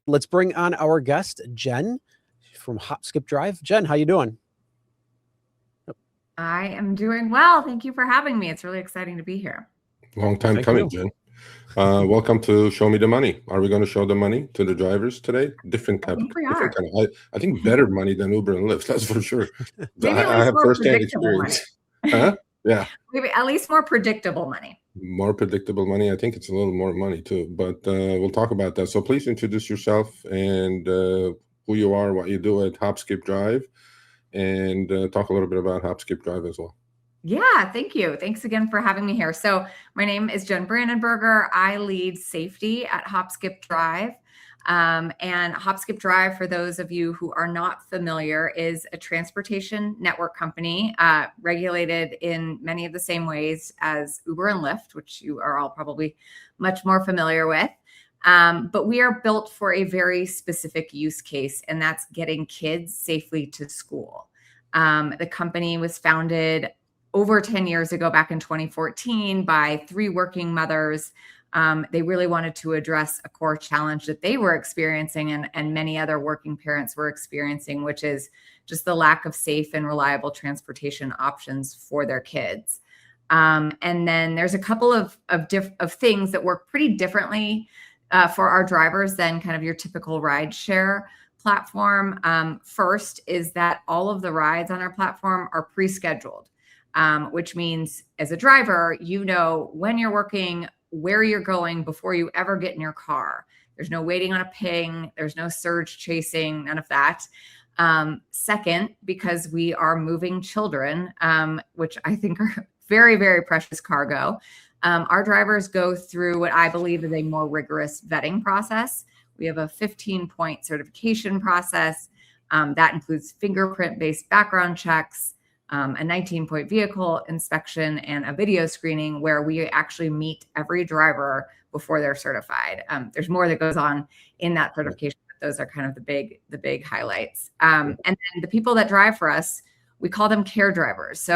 let's bring on our guest, Jen from HopSkipDrive. Jen, how you doing? I am doing well. Thank you for having me. It's really exciting to be here. Long time coming, Jen. Welcome to Show Me the Money. Are we going to show the money to the drivers today? Different kind of, I think better money than Uber and Lyft, that's for sure. Maybe I have first-hand experience. Yeah. Maybe at least more predictable money. More predictable money. I think it's a little more money too, but we'll talk about that. So please introduce yourself and who you are, what you do at HopSkipDrive, and talk a little bit about HopSkipDrive as well. Yeah, thank you. Thanks again for having me here. So my name is Jen Brandenburger. I lead safety at HopSkipDrive. And HopSkipDrive, for those of you who are not familiar, is a transportation network company regulated in many of the same ways as Uber and Lyft, which you are all probably much more familiar with. But we are built for a very specific use case, and that's getting kids safely to school. The company was founded over 10 years ago, back in 2014, by 3 working mothers. They really wanted to address a core challenge that they were experiencing and many other working parents were experiencing, which is just the lack of safe and reliable transportation options for their kids. And then there's a couple of things that work pretty differently for our drivers than kind of your typical rideshare platform. First is that all of the rides on our platform are pre-scheduled. Which means as a driver, you know when you're working, where you're going before you ever get in your car. There's no waiting on a ping. There's no surge chasing, none of that. Second, because we are moving children, which I think are very, very precious cargo, our drivers go through what I believe is a more rigorous vetting process. We have a 15-point certification process that includes fingerprint-based background checks, a 19-point vehicle inspection, and a video screening where we actually meet every driver before they're certified. There's more that goes on in that certification, but those are kind of the big highlights. And then the people that drive for us, we call them care drivers.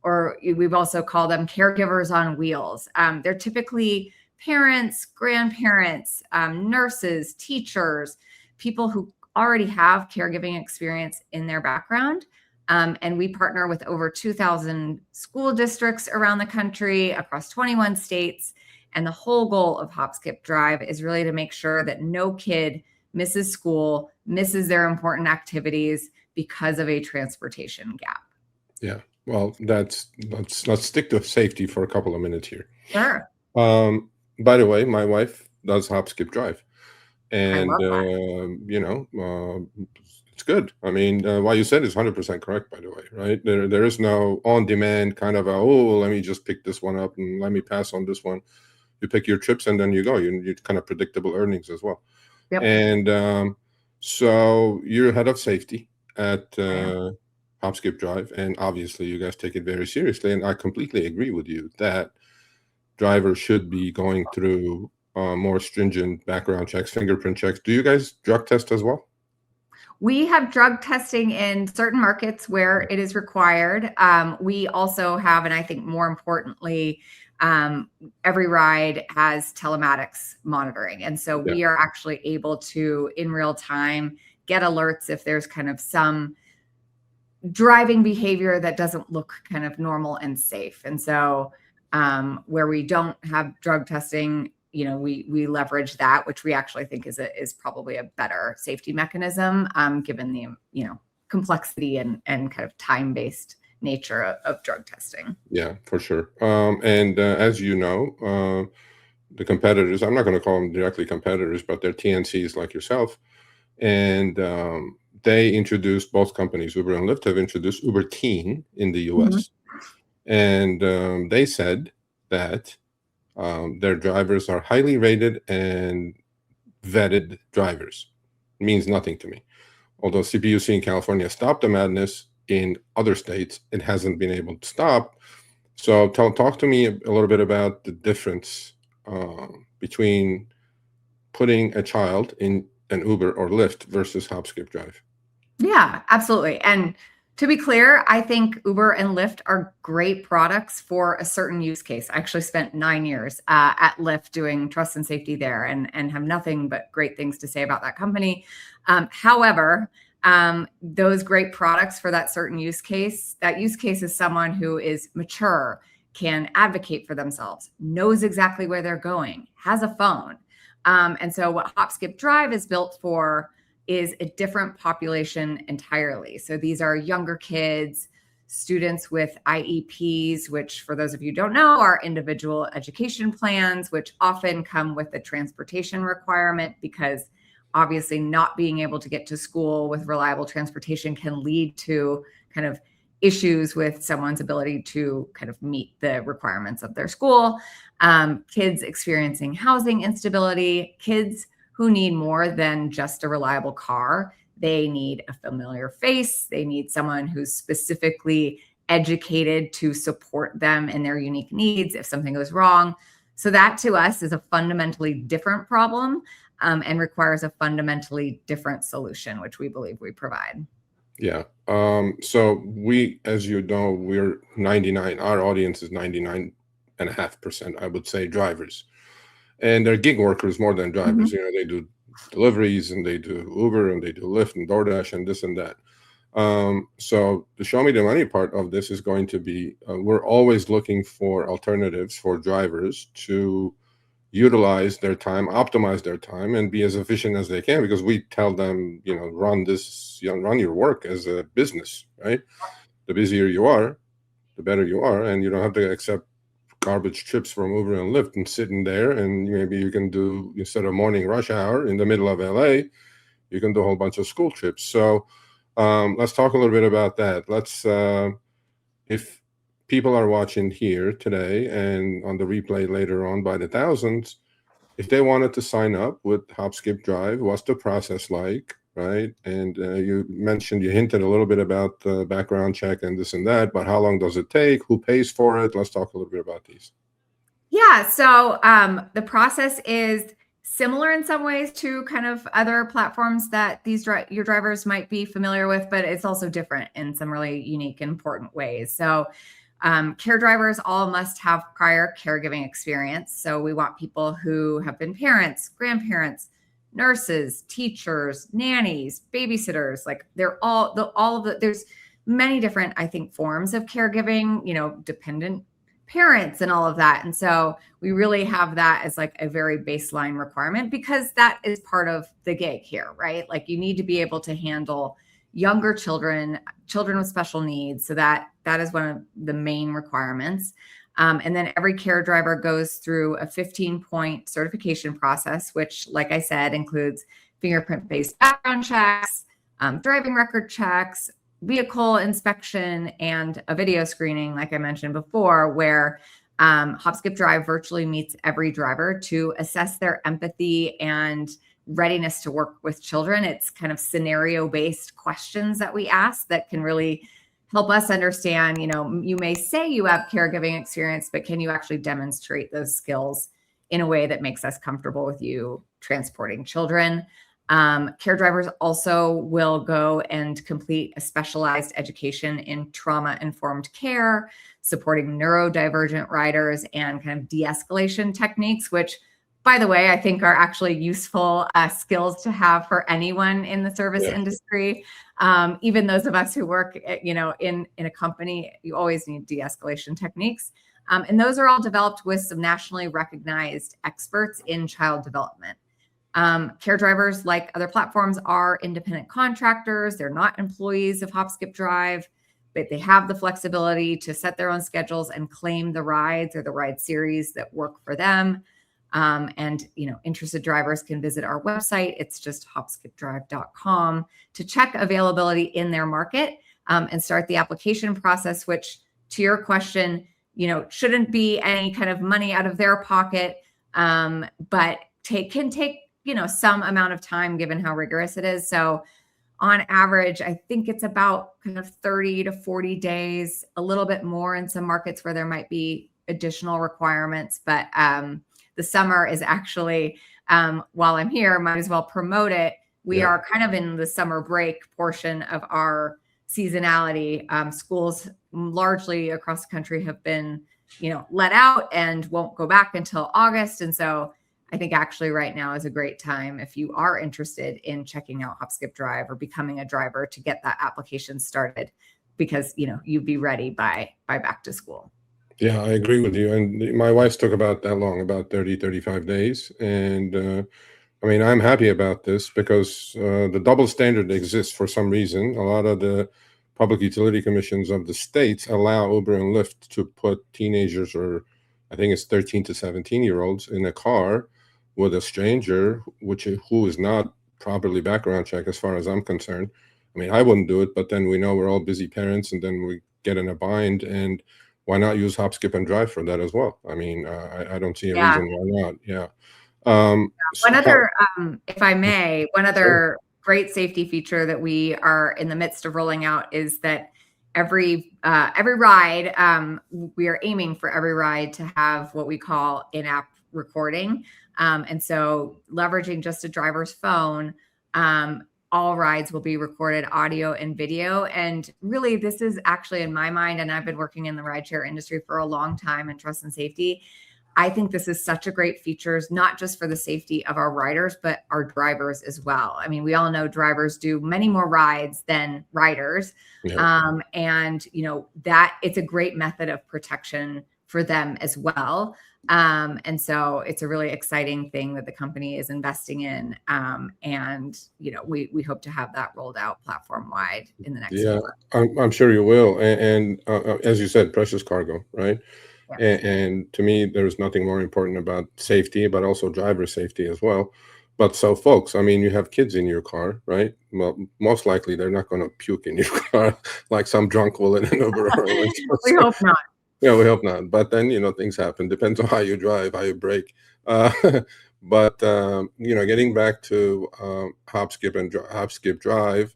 Or we've also called them caregivers on wheels. They're typically parents, grandparents, nurses, teachers, people who already have caregiving experience in their background. And we partner with over 2,000 school districts around the country, across 21 states. And the whole goal of HopSkipDrive is really to make sure that no kid misses school, misses their important activities because of a transportation gap. Yeah, well, let's stick to safety for a couple of minutes here. Sure. By the way, my wife does HopSkipDrive, and it's good. I mean, what you said is 100% correct, by the way, right? There is no on-demand kind of let me just pick this one up and let me pass on this one. You pick your trips and then you go. You kind of predictable earnings as well. Yep. And so you're head of safety at HopSkipDrive, and obviously you guys take it very seriously. And I completely agree with you that drivers should be going through more stringent background checks, fingerprint checks. Do you guys drug test as well? We have drug testing in certain markets where it is required. We also have, and I think more importantly, every ride has telematics monitoring. And so we are actually able to, in real time, get alerts if there's kind of some driving behavior that doesn't look kind of normal and safe. And so where we don't have drug testing, we leverage that, which we actually think is probably a better safety mechanism, given the complexity and kind of time-based nature of drug testing. Yeah, for sure. And as you know, the competitors, I'm not going to call them directly competitors, but they're TNCs like yourself, and they introduced, both companies, Uber and Lyft, have introduced Uber Teen in the US, and they said that their drivers are highly rated and vetted drivers. It means nothing to me. Although CPUC in California stopped the madness, in other states it hasn't been able to stop. So talk to me a little bit about the difference between putting a child in an Uber or Lyft versus HopSkipDrive. Yeah, absolutely. And To be clear, I think Uber and Lyft are great products for a certain use case. I actually spent 9 years at Lyft doing trust and safety there, and have nothing but great things to say about that company. However, those great products for that certain use case, that use case is someone who is mature, can advocate for themselves, knows exactly where they're going, has a phone. And so what HopSkipDrive is built for is a different population entirely. So these are younger kids, students with IEPs, which for those of you who don't know are individual education plans, which often come with a transportation requirement, because obviously not being able to get to school with reliable transportation can lead to kind of issues with someone's ability to kind of meet the requirements of their school. Kids experiencing housing instability, kids who need more than just a reliable car. They need a familiar face. They need someone who's specifically educated to support them in their unique needs if something goes wrong. So that to us is a fundamentally different problem, and requires a fundamentally different solution, which we believe we provide. Yeah. So we, as you know, we're 99, our audience is 99.5%, I would say, drivers. And they're gig workers more than drivers. You know, they do deliveries and they do Uber and they do Lyft and DoorDash and this and that. So the show me the money part of this is going to be, we're always looking for alternatives for drivers to utilize their time, optimize their time, and be as efficient as they can, because we tell them, you know, run your work as a business, right? The busier you are, the better you are, and you don't have to accept garbage trips from Uber and Lyft and sitting there, and maybe you can do, instead of morning rush hour in the middle of LA, you can do a whole bunch of school trips. So let's talk a little bit about that. Let's, if people are watching here today and on the replay later on by the thousands, if they wanted to sign up with HopSkipDrive, what's the process like, right? And you hinted a little bit about the background check and this and that, but how long does it take? Who pays for it? Let's talk a little bit about these. Yeah, so the process is similar in some ways to kind of other platforms that your drivers might be familiar with, but it's also different in some really unique and important ways. So care drivers all must have prior caregiving experience. So we want people who have been parents, grandparents, nurses, teachers, nannies, babysitters. Like they're there's many different, I think, forms of caregiving, you know, dependent parents and all of that. And so we really have that as like a very baseline requirement, because that is part of the gig here, right? Like you need to be able to handle younger children with special needs. So that is one of the main requirements. And then every care driver goes through a 15-point certification process, which, like I said, includes fingerprint-based background checks, driving record checks, vehicle inspection, and a video screening, like I mentioned before, where HopSkipDrive virtually meets every driver to assess their empathy and readiness to work with children. It's kind of scenario-based questions that we ask that can really help us understand, you know, you may say you have caregiving experience, but can you actually demonstrate those skills in a way that makes us comfortable with you transporting children? Care drivers also will go and complete a specialized education in trauma-informed care, supporting neurodivergent riders, and kind of de-escalation techniques, which, by the way, I think are actually useful skills to have for anyone in the service industry. Even those of us who work, you know, in a company, you always need de-escalation techniques. And those are all developed with some nationally recognized experts in child development. Care drivers, like other platforms, are independent contractors. They're not employees of HopSkipDrive, but they have the flexibility to set their own schedules and claim the rides or the ride series that work for them. And, you know, interested drivers can visit our website. It's just HopSkipDrive.com to check availability in their market, and start the application process, which, to your question, you know, shouldn't be any kind of money out of their pocket, but can take, you know, some amount of time given how rigorous it is. So on average, I think it's about kind of 30 to 40 days, a little bit more in some markets where there might be additional requirements. But the summer is actually, while I'm here, might as well promote it. We are kind of in the summer break portion of our seasonality. Schools largely across the country have been, let out and won't go back until August. And so I think actually right now is a great time if you are interested in checking out HopSkipDrive or becoming a driver to get that application started, because, you'd be ready by back to school. Yeah, I agree with you. And my wife's took about that long, about 30, 35 days. And I mean, I'm happy about this because the double standard exists for some reason. A lot of the public utility commissions of the states allow Uber and Lyft to put teenagers, or I think it's 13 to 17-year-olds, in a car with a stranger, who is not properly background checked as far as I'm concerned. I mean, I wouldn't do it, but then we know we're all busy parents, and then we get in a bind. And why not use Hop, Skip, and Drive for that as well? I mean, I don't see a reason why not. Yeah. One other, if I may, one other great safety feature that we are in the midst of rolling out is that every ride, we are aiming for every ride to have what we call in-app recording. And so leveraging just a driver's phone, all rides will be recorded audio and video. And really, this is actually, in my mind, and I've been working in the rideshare industry for a long time in trust and safety, I think this is such a great feature, not just for the safety of our riders, but our drivers as well. I mean, we all know drivers do many more rides than riders. Yeah. And, that it's a great method of protection for them as well. And so it's a really exciting thing that the company is investing in. And, we hope to have that rolled out platform wide in the next few months. I'm sure you will. And as you said, precious cargo, right? Yeah. And to me, there's nothing more important about safety, but also driver safety as well. But so, folks, I mean, you have kids in your car, right? Well, most likely they're not going to puke in your car like some drunk will in an Uber. We hope not. Yeah, we hope not. But then, things happen. Depends on how you drive, how you brake. But getting back to HopSkipDrive,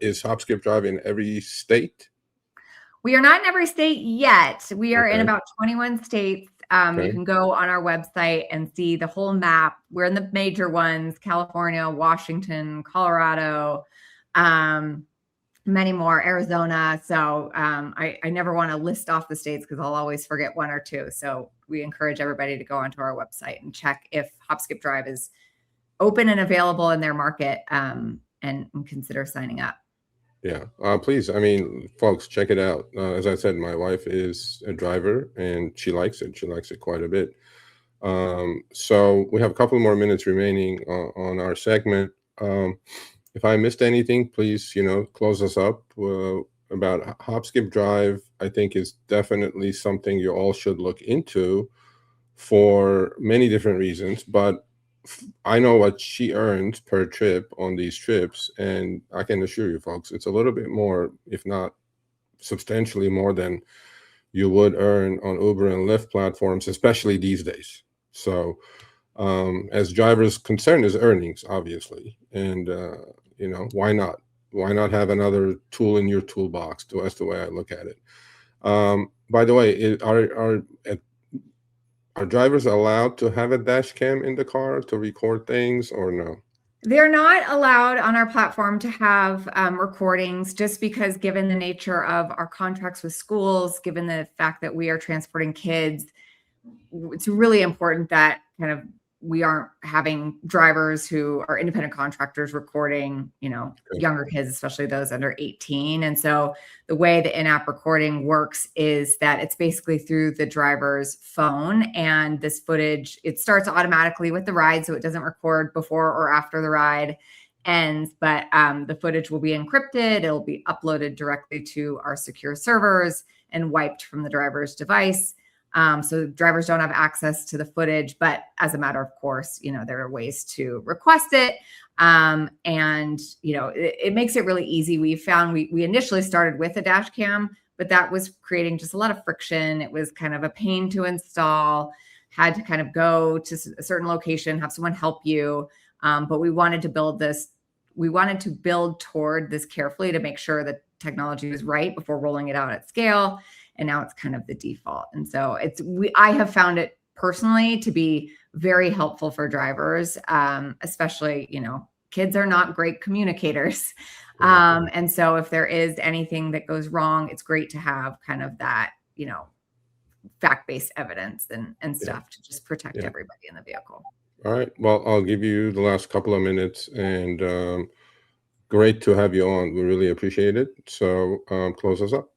is HopSkipDrive in every state? We are not in every state yet. We are in about 21 states. You can go on our website and see the whole map. We're in the major ones: California, Washington, Colorado, many more, Arizona. So I never want to list off the states because I'll always forget one or two. So we encourage everybody to go onto our website and check if HopSkipDrive is open and available in their market, and consider signing up. Yeah, please. I mean, folks, check it out. As I said, my wife is a driver and she likes it. She likes it quite a bit. So we have a couple more minutes remaining on our segment. If I missed anything, please, close us up. About HopSkipDrive, I think is definitely something you all should look into for many different reasons. But I know what she earns per trip on these trips, and I can assure you, folks, it's a little bit more, if not substantially more, than you would earn on Uber and Lyft platforms, especially these days. So as drivers, concern is earnings, obviously. And, why not? Why not have another tool in your toolbox? That's the way I look at it. By the way, are drivers allowed to have a dash cam in the car to record things, or no? They're not allowed on our platform to have recordings, just because, given the nature of our contracts with schools, given the fact that we are transporting kids, it's really important that we aren't having drivers who are independent contractors recording, younger kids, especially those under 18. And so the way the in-app recording works is that it's basically through the driver's phone, and this footage, it starts automatically with the ride, so it doesn't record before or after the ride ends, but the footage will be encrypted. It'll be uploaded directly to our secure servers and wiped from the driver's device. So drivers don't have access to the footage, but as a matter of course, there are ways to request it. And, it makes it really easy. We found we initially started with a dash cam, but that was creating just a lot of friction. It was kind of a pain to install, had to kind of go to a certain location, have someone help you. But we wanted to build this. We wanted to build toward this carefully to make sure that technology was right before rolling it out at scale. And now it's kind of the default. And so I have found it personally to be very helpful for drivers, especially, kids are not great communicators. And so if there is anything that goes wrong, it's great to have kind of that, fact-based evidence and stuff to just protect everybody in the vehicle. All right. Well, I'll give you the last couple of minutes, and great to have you on. We really appreciate it. So close us up.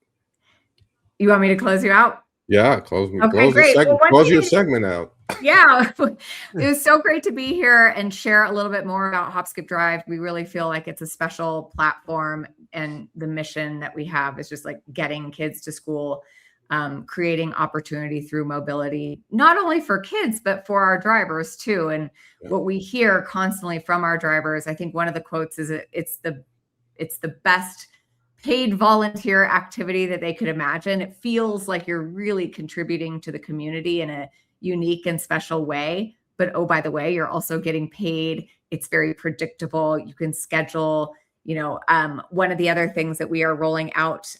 You want me to close you out? Yeah, close me. Okay, great. Close your segment out. Yeah, it was so great to be here and share a little bit more about HopSkipDrive. We really feel like it's a special platform, and the mission that we have is just like getting kids to school, creating opportunity through mobility, not only for kids, but for our drivers too. And what we hear constantly from our drivers, I think one of the quotes is it's the best paid volunteer activity that they could imagine. It feels like you're really contributing to the community in a unique and special way. But oh, by the way, you're also getting paid. It's very predictable. You can schedule, one of the other things that we are rolling out